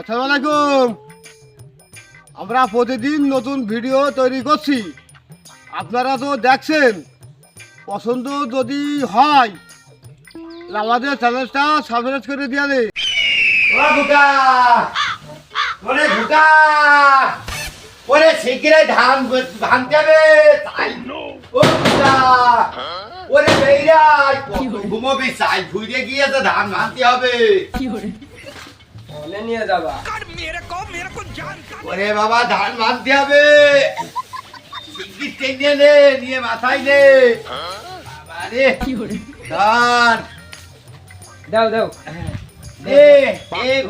আসসালামু আলাইকুম। আমরা প্রতিদিন নতুন ভিডিও তৈরি করছি, আপনারা তো দেখছেন। পছন্দ যদি হয় তাহলে আমাদের চ্যানেলটা সাবস্ক্রাইব করে দিয়ে দে। ওরে শিগগিরই ধান ভাঙতে হবে। ওরে বেইরাই ঘুমোবি চাই ঘুরে গিয়ে তো ধান ভাঙতে হবে। নিয়ে যাবা ওরে বাবা ধান ভাঙতে হবে, শিগগির টেনে নে, নিয়ে মাথায় নে। আরে ধান দাও দাও এ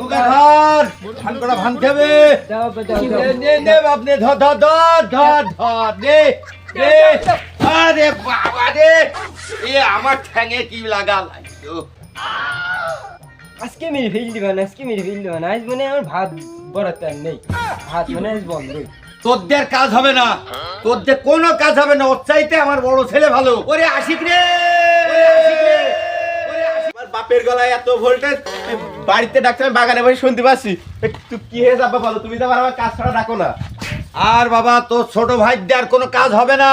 ঘুগা ধর, ধান করা ভাঙতে হবে। দাও দাও নে নে বাপনে, ধর ধর ধর ধর ধর নে নে। আরে বাবা রে, এ আমার ঠ্যাঙে কি লাগা লাগতো। আজকে মেরে ফেল দিবা না, আজকে মেরে ফেল দিবা না। আজ মানে আমার ভাত বরাতে আর নেই, ভাত মানে আজ বন্ধই। তোদের কাজ হবে না, তোদের কোনো কাজ হবে না। ওর চাইতে আমার বড় ছেলে ভালো। ওরে আশিক রে, আমার বাপের গলায় এত ভোল্টেজ, বাড়িতে ডাকতে আমি বাগানে বসে শুনতে পাচ্ছি। তুই কি হয়ে যাবা বলো, তুমি তো আমার কাজ ছাড়া ডাকো না। আর বাবা তোর ছোট ভাইদের আর কোনো কাজ হবে না।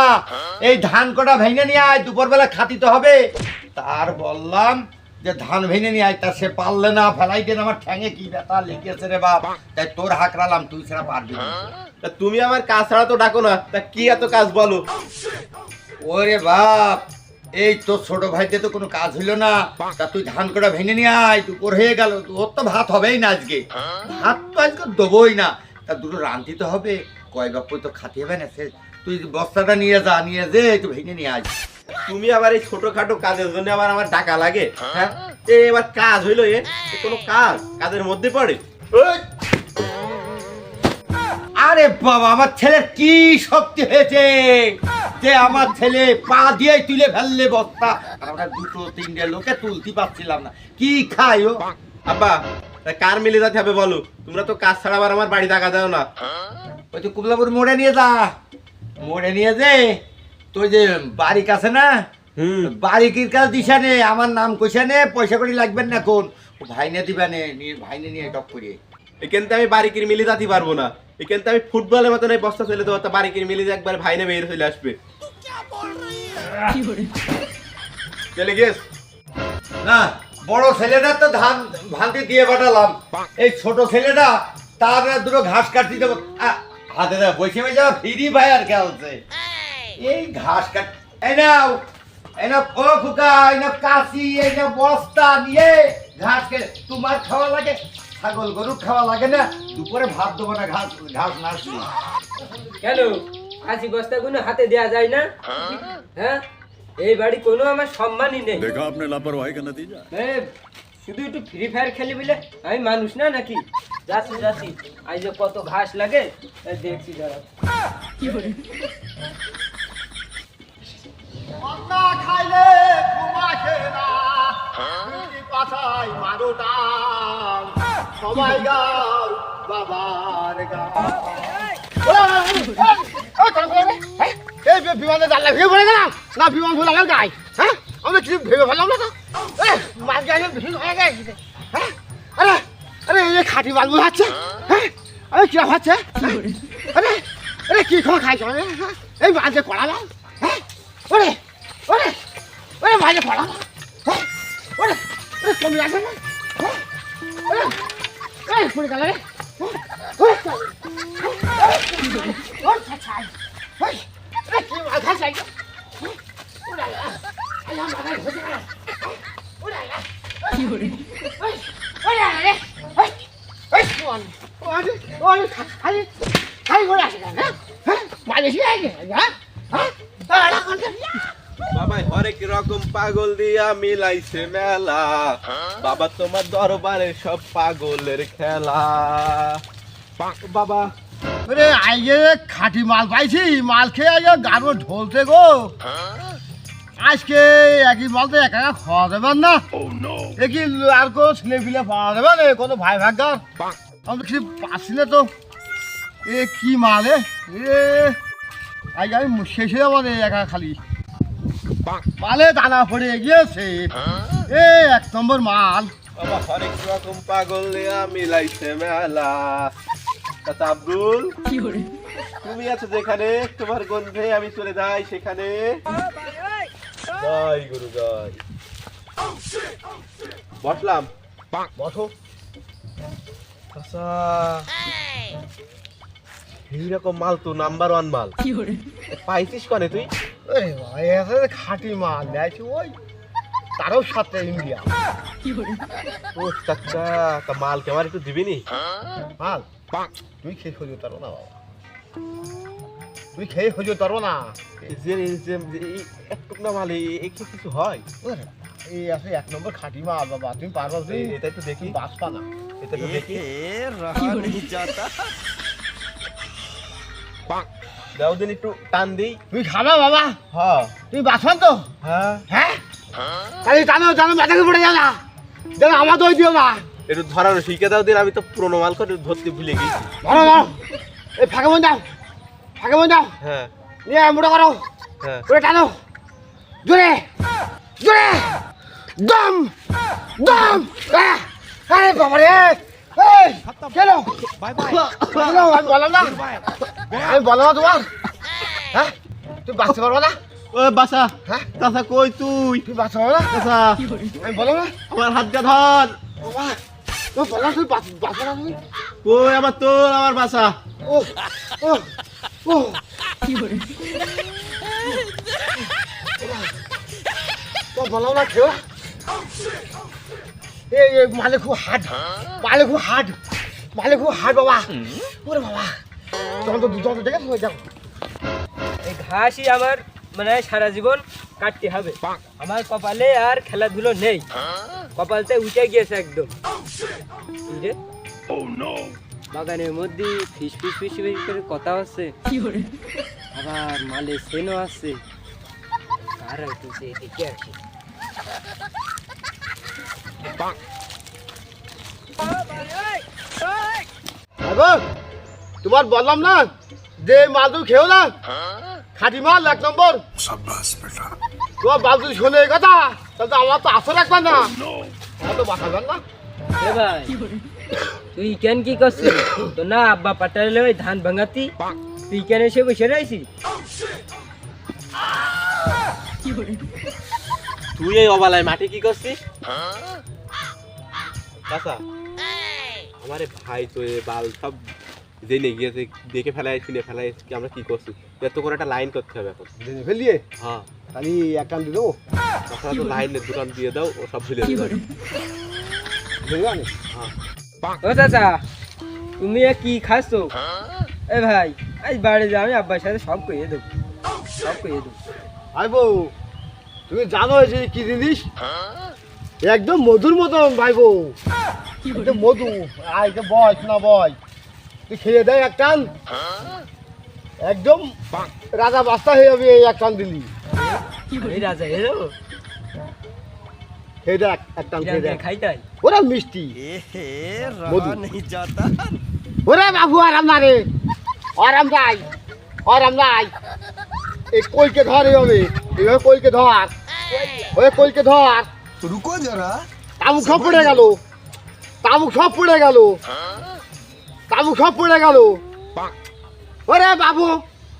এই ধান কটা ভেঙে নিয়ে আয়, দুপুরবেলা খাতিতে হবে। তার বললাম যে ধান ভেঙে নিয়ে আয়, তা সে পারলে না, ফেলাই দেন। আমার ঠ্যাঙে কি ব্যথা লেগেছে রে বাপ, তাই তোর হাঁকড়ালাম, তুই সেটা পারবি না। তা তুমি আমার কাজ ছাড়া তো ডাকো না, তা কি এত কাজ বলো? ওরে বাপ, এই তোর ছোট ভাইতে তো কোনো কাজ হইলো না, তা তুই ধান কটা ভেঙে নিয়ে আয়, দুপুর হয়ে গেল। ওর তো ভাত হবেই না আজকে, ভাত তো আজকে দেবোই না। তা দুটো রাঁধতে তো হবে, কয় বাপ তো খাতে হবে না। সে তুই বস্তাটা নিয়ে যা, নিয়ে যে একটু ভেঙে নিয়ে আয়। তুমি আবার এই ছোটখাটো কাজের জন্য আবার আমার ডাকা লাগে? হ্যাঁ, এবার কাজ হইলো, এ কোনো কাজ কাজের মধ্যে পড়ে? আরে বাবা, আমার ছেলের কি শক্তি হয়েছে যে আমার ছেলে পা দিয়ে তুলে ফেললে বস্তা। আর আমরা দুটো তিনটে লোকে তুলতে পারছিলাম না। কি খাই ও? আব্বা, তা কার মিলে যেতে হবে বলো? তোমরা তো কাজ ছাড়া আবার আমার বাড়ি টাকা দাও না। ওই তো কুবলাপুর মোড়ে নিয়ে যা, মোড়ে নিয়ে যে তোর যে বাড়ি কাছে না, বাড়ির কাজ দিশা নে, আমার নাম কইসা নে, পয়সা করি লাগবেন না। কোন ভাইনে দিবা নে, নিয়ে ভাইনে নিয়ে টপ করিয়ে। এখান থেকে আমি বাড়িকির মিলে যেতে পারবো না। এখান থেকে আমি ফুটবলের মতন এই বস্তা ফেলে দেবো, তা বাড়িকির মিলে একবার ভাইনে বের চলে আসবে। চলে গিয়েছ না, বড় ছেলেটা তো ধান ভান্তি দিয়ে পাঠালাম, এই ছোট ছেলেটা তার দুটো ঘাস কাটতে দেবো। হাতে দেওয়া বসে বসে যাওয়া ফ্রি ফায়ার খেলছে। এই ঘাস কাট, এই নাও, এই নাও ও খুকা, এই নাও কাশি, এই নাও বস্তা নিয়ে ঘাস কেটে। তোমার খাওয়া লাগে, ছাগল গরু খাওয়া লাগে না। দুপুরে ভাত দেবো না, ঘাস ঘাস না আসলে। কেন আশি বস্তা গুলো হাতে দেয়া যায় না? হ্যাঁ, এই বাড়ি কোনো আমার সম্মানই নেই। देखा आपने लापरवाही का नतीजा। শুধু একটু ফ্রি ফায়ার খেলি বলে আমি মানুষ না নাকি? যাচ্ছি যাচ্ছি, আজ যে কত ঘাস লাগে দেখছি যারা। খাইলে ঘুমাসে না, পাছায় মারো টান, সবাই গাও বাবার গান। এই বিমানে জানলা ভেঙে পড়ে গেলাম না, বিমান ভুল আমার গায়ে। হ্যাঁ, আমি কিছু ভেবে ফেললাম না তো। মাছ গায়ে ভিড় হয়ে গেছে। হ্যাঁ, আরে আরে এই খাঁটি মাছ মনে হচ্ছে। হ্যাঁ, আরে কিরম হচ্ছে? আরে আরে কি খাওয়া খাইছো? এই মাঝে কড়া মাছ। হ্যাঁ, ওরে ওরে ওরে মাঝে কড়া মাছ। হ্যাঁ, ওরে ওরে কমে আসে না। হ্যাঁ, ওরে ওরে পড়ে গেল রে। ওরে ওরে ছাই। ওরে কি মাছ খাইছে? ওরে আয় মাথায় ঘষে গেল। ওরে কি ওরে ওরে রে। ওই ওই কোন ওই ওই খাই খাই করে আসে না। হ্যাঁ, মাঝে কি আগে? হ্যাঁ হ্যাঁ, আরে কোন বাবা হরেক রকম পাগল দিয়া মিলাইছে মেলা। বাবা তোমার দরবারে সব পাগলের খেলা। বাবা আরে আইয়ে খাঁটি মাল পাইছি, মাল খেয়ে আইয়ে গাড়ো ঢলতে গো। আজকে একই মাল তো একা একা খাওয়া যাবেন না। দেখি আর কোনো ছেলে পিলে পাওয়া যাবে না, কোনো ভাই ভাগ্যার আমি তো কিছু পাচ্ছি না তো। এ কি মাল এ আজ আমি শেষ হয়ে যাবো একা খালি মালে দানা পড়ে গিয়েছে। এ এক নম্বর মাল। বাবা হরেক রকম পাগল নিয়া মিলাইছে মেলা। চাচা আব্দুল, তুমি আছো যেখানে, তোমার গন্ধে আমি চলে যাই সেখানে। জয় গুরু জয়। বসলাম। বসো। আচ্ছা, এইরকম মাল তো নাম্বার 1 মাল। পাইছিস কনে তুই? এই ভাই আছে খাঁটি মাল নেছি ওই তারও সাথে ইন্ডিয়া। ও চাচা, তা মাল কে আমার একটু দিবি নি? মাল তুই খেয়ে সহ্য পারো না বাবা, তুই খেয়ে সহ্য পারো না। একটুক না মাল একটু কিছু হয়? এই আছে 1 নম্বর খাঁটি মাল বাবা, তুমি পারবা? এটা একটু দেখি। বাঁচবা না। এটা একটু দেখি। দাও দিন একটু টান দিই। তুমি খাবা বাবা? হ্যাঁ তুমি বাঁচবেন তো? হ্যাঁ। হ্যাঁ তাহলে টানো টানো ব্যাটাকে পড়ে যাও না, যেন আমার দই দিও না। একটু ধরানো শিখে দাও দিন, আমি তো পুরোনো মাল করে ধরতে ভুলে গেছি। ধরো ধরো, এই ফাঁকে মন যাও, ফাঁকে মন যাও, হ্যাঁ নিয়ে মোটা করো, হ্যাঁ। করে টানো জোরে জোরে, দম দম। আরে বাবা রে, এই কেন কেন আমি বললাম না, আমি বললাম না তোমার, হ্যাঁ তুমি বাঁচতে পারবো না? ও বাসা, হ্যাঁ চাচা কই তুই? তুমি বাঁচতে পারবো না? চাচা আমি বললাম না আমার হাতটা ধর। বাবা, তুমি বললাম তুমি বাঁচবো না তুমি। কই আমার তোর, আমার বাসা। ও ও ও তো বললাম না খেও না। এই মালে খুব হার্ড, মালে খুব হার্ড, মালে খুব হার্ড বাবা। ওরে বাবা, যত দেখে তুমি যাও। এই ঘাসই আমার মানে সারা জীবন কাটতে হবে। আমার কপালে আর খেলাধুলো নেই, কপালতে উঠে গিয়েছে একদম। কি রে? বাগানের মধ্যে ফিস ফিস ফিস ফিস করে কথা হচ্ছে, আবার মালে সেনও আসছে। কার হইতেছে এদিকে আসে। তোমার বললাম না যে মাল তুমি খেও না, খাঁটি মাল 1 নম্বর। তোমার বাল যদি শোনে এই কথা, তাহলে তো আমার তো আশা রাখবেন না, আমার তো বাঁচাবেন না। এ ভাই, তুই কেন কি করছিস? তো না আব্বা পাঠালে ওই ধান ভাঙাতি, তুই কেন এসে বসে রয়েছিস? তুই এই অবালায় মাটি কি করছিস? চাচা আমারে ভাই তো এ বাল সব জেনে গিয়েছে, দেখে ফেলাই শুনে ফেলাই, আমরা কি করছি? এত করে একটা লাইন করতে হবে এখন। জেনে ফেলিয়ে হ্যাঁ, আমি এক কান দিয়ে দেবো, তাছাড়া তো লাইনের দোকান দিয়ে দাও, ও সব ভুলে দেবে। বুঝলি আমি? ও চাচা, তুমি এ কি খাচ্ছো? এ ভাই, আজ বাড়ি যা, আমি আব্বার সাথে সব কইয়ে দেবো, সব কইয়ে দেবো। ভাই বউ, তুমি জানো যে কি জিনিস? একদম মধুর মতন ভাই বউ, একদম মধু। আয় এটা বয় শোনা বয়, তুই খেয়ে দেয় এক টান, একদম রাজা বাস্তা হয়ে যাবে এই এক টান দিলি। এই রাজা এলো খেয়ে দেখ এক টান, খেয়ে দেখ, খাইতাই। ওরা মিষ্টি মধু। ওরে বাবু আরাম না রে, আরাম নাই, আরাম নাই। এই কইকে ধর এইভাবে, এইভাবে কইকে ধর, ওই কইকে ধর। रुको जरा তামুক সব পড়ে গেল, তামুক সব পড়ে গেল, তামুক সব পড়ে গেল। ওরে বাবু,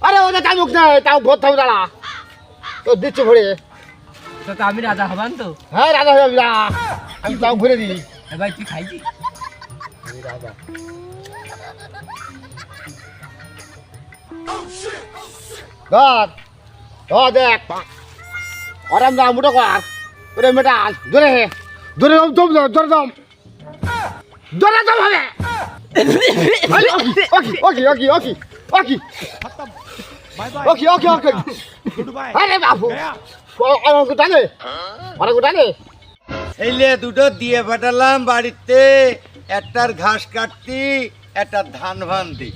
আরে ওদের তামুক নেই, তামুক ভরতে হবে দাঁড়া, তো দিচ্ছে ভরে। তো আমি রাজা হবান তো? হ্যাঁ রাজা হয়ে যাবি, দাঁড়া, আমি তামুক ভরে দিই। এ ভাই তুই খাইছি? রাজা ধর ধর দেখ, আরাম দা মুটো কর, ওরে মেটাল ধরে ধরে দম দম ধরে দম ধরে দম হবে। ওকে ওকে ওকে ওকে ওকে ওকে ওকে ওকে। আরে বাবু, আমার গোটানে, আমার গোটানে। ছেলে দুটো দিয়ে পাঠালাম বাড়িতে, একটার ঘাস কাটতি, একটার ধান ভান্তি,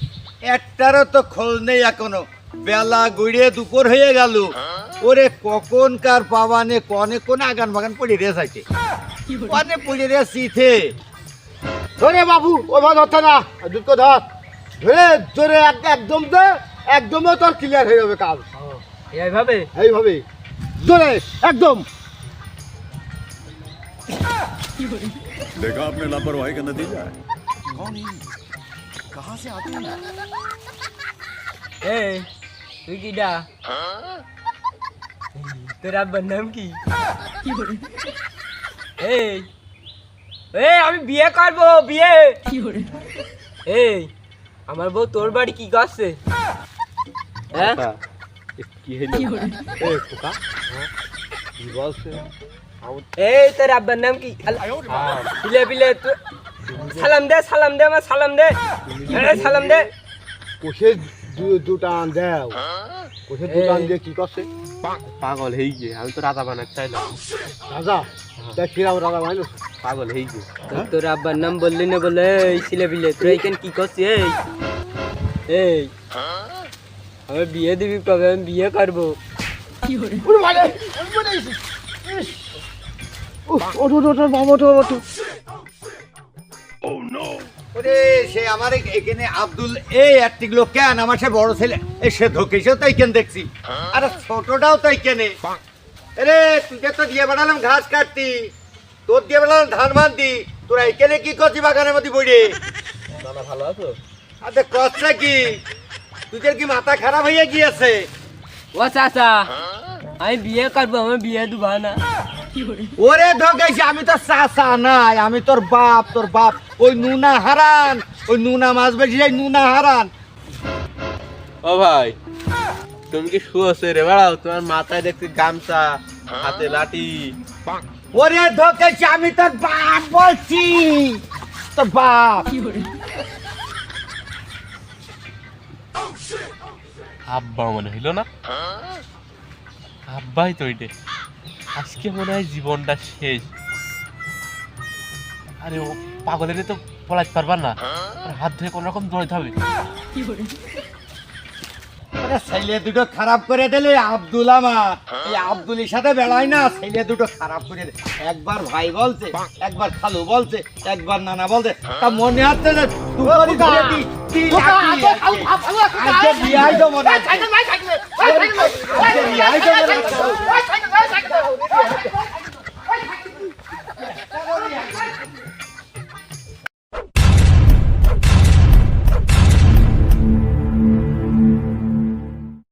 একটারও তো খোঁজ নেই এখনো। বেলা গড়িয়ে দুপুর হয়ে গেল, ওরে কখন কার পাবানে কনে কোনে আগান বাগান পড়ে রেসাইছে, কনে পড়ে রেসিতে। ধরে বাবু, ও ভাই ধরতে না, দুটো ধর, ধরে ধরে একদম দে, একদম তোর ক্লিয়ার হয়ে যাবে কাজ। এইভাবে এইভাবে ধরে একদম देखा आपने लापरवाही का नतीजा है कौन है कहाँ से आते हैं এই তুই কিডা তোর আব্বার নাম কি এই এই আমি বিয়ে করব বিয়ে এই আমার বউ তোর বাড়ি কি করছে হ্যাঁ কি হইলো এ খোকা কি বলছে এই তোর আব্বার নাম কি পিলে পিলে সালাম দে আমার সালাম দে সালাম দে কোষে দুটান দেও কোষে দুটান দিয়ে কি করছে পাগল হয়ে গিয়ে আমি তো রাজা বানাতে চাইলাম রাজা দেখ কিরাম রাজা ভাই পাগল হয়ে গিয়ে তোর আব্বার নাম বললি না বলে এই ছিলে পিলে তুই এখানে কি করছিস এই আমি বিয়ে দিবি কবে আমি বিয়ে করবো ওরে ভাই আমি বলে দিছি ওঠ বাবা ওঠ ওরে সে আমার এখানে আব্দুল এই একটিগুলো কেন আমার সে বড় ছেলে এই সে ধোকেছেও তাই কেন দেখছি আর ছোটটাও তাই কেনে আরে তুই তো দিয়ে বানালাম ঘাস কাটতি তোর দিয়ে বানালাম ধান ভান্তি তোরা এখানে কি করছি বাগানের মধ্যে বইরে দাদা ভালো আছো আরে কষ্টটা কি তুই কি মাথা খারাপ হয়ে গিয়েছে ও চাচা আমি বিয়ে করবো আমি বিয়ে দেবো না ওরে ধোকেছি আমি তো চাচা নাই আমি তোর বাপ ওই নুনা হারান ওই নুনা মাছ বেশি যাই নুনা হারান ও ভাই তুমি কি শুয়েছো রে বাড়াও তোমার মাথায় দেখছি গামছা হাতে লাঠি ওরে ধোকেছি আমি তোর বাপ বলছি তোর বাপ আব্বা মনে হইল না আব্বাই তো ওইটে আজকে মনে হয় জীবনটা শেষ আরে ও পাগলের তো পলাইতে পারবার না ওর হাত ধরে কোন রকম দৌড়াইতে হবে আরে ছেলে দুটো খারাপ করে দিলে আব্দুল আমার এই আব্দুলের সাথে বেড়াই না ছেলে দুটো খারাপ করে দে একবার ভাই বলছে একবার খালু বলছে একবার নানা বলছে তা মনে হচ্ছে যে দুটোরই ধরে কি আজকে বিয়াই তো মনে হচ্ছে আজকে বিয়াই তো মনে হচ্ছে